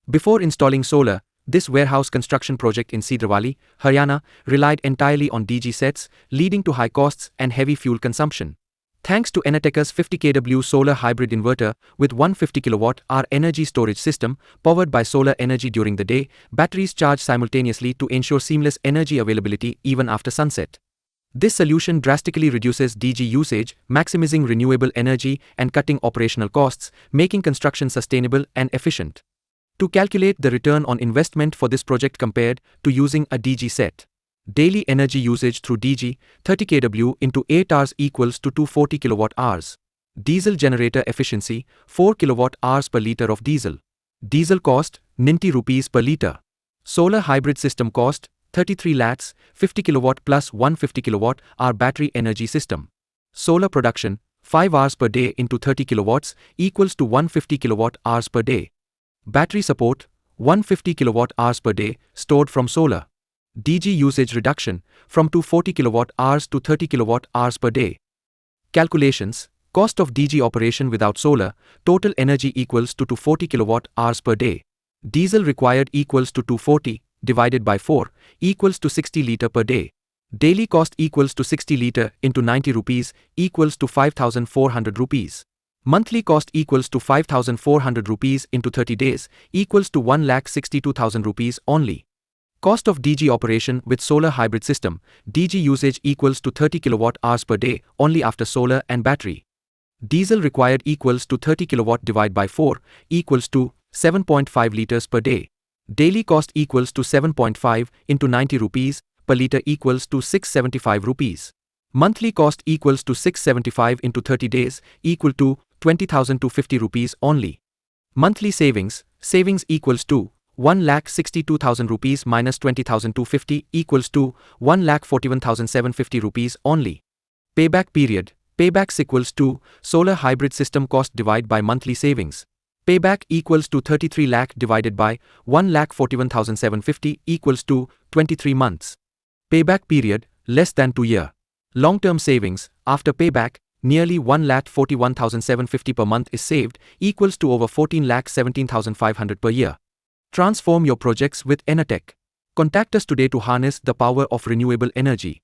Before installing solar, this warehouse construction project in Sidhrawali, Haryana, relied entirely on DG sets, leading to high costs and heavy fuel consumption. Thanks to EnerTech's 50 kW Solar Hybrid Inverter with 150 kWh energy storage system powered by solar energy during the day, batteries charge simultaneously to ensure seamless energy availability even after sunset. This solution drastically reduces DG usage, maximizing renewable energy and cutting operational costs, making construction sustainable and efficient. To calculate the return on investment for this project compared to using a DG set. Daily energy usage through DG, 30 kW into 8 hours equals to 240 kWh. Diesel generator efficiency, 4 kWh per litre of diesel. Diesel cost, 90 rupees per litre. Solar hybrid system cost, 33 lakhs, 50 kW plus 150 kWh battery energy system. Solar production, 5 hours per day into 30 kW equals to 150 kWh per day. Battery support, 150 kWh per day, stored from solar. DG usage reduction, from 240 kWh to 30 kWh per day. Calculations, cost of DG operation without solar, total energy equals to 240 kWh per day. Diesel required equals to 240, divided by 4, equals to 60 litre per day. Daily cost equals to 60 litre into 90 rupees, equals to 5,400 rupees. Monthly cost equals to 5,400 rupees into 30 days, equals to 1,62,000 rupees only. Cost of DG operation with solar hybrid system, DG usage equals to 30 kWh per day only after solar and battery. Diesel required equals to 30 kW divided by 4, equals to 7.5 litres per day. Daily cost equals to 7.5 into 90 rupees per litre equals to 675 rupees. Monthly cost equals to 675 into 30 days, equal to 20,250 rupees only. Monthly savings equals to 1,62,000 rupees minus 20,250 equals to 1,41,750 rupees only. Payback period, payback equals to solar hybrid system cost divided by monthly savings. Payback equals to 33 lakh divided by 1,41,750 equals to 23 months. Payback period, less than 2 years. Long-term savings, after payback, nearly 1,41,750 per month is saved, equals to over 14,17,500 per year. Transform your projects with EnerTech. Contact us today to harness the power of renewable energy.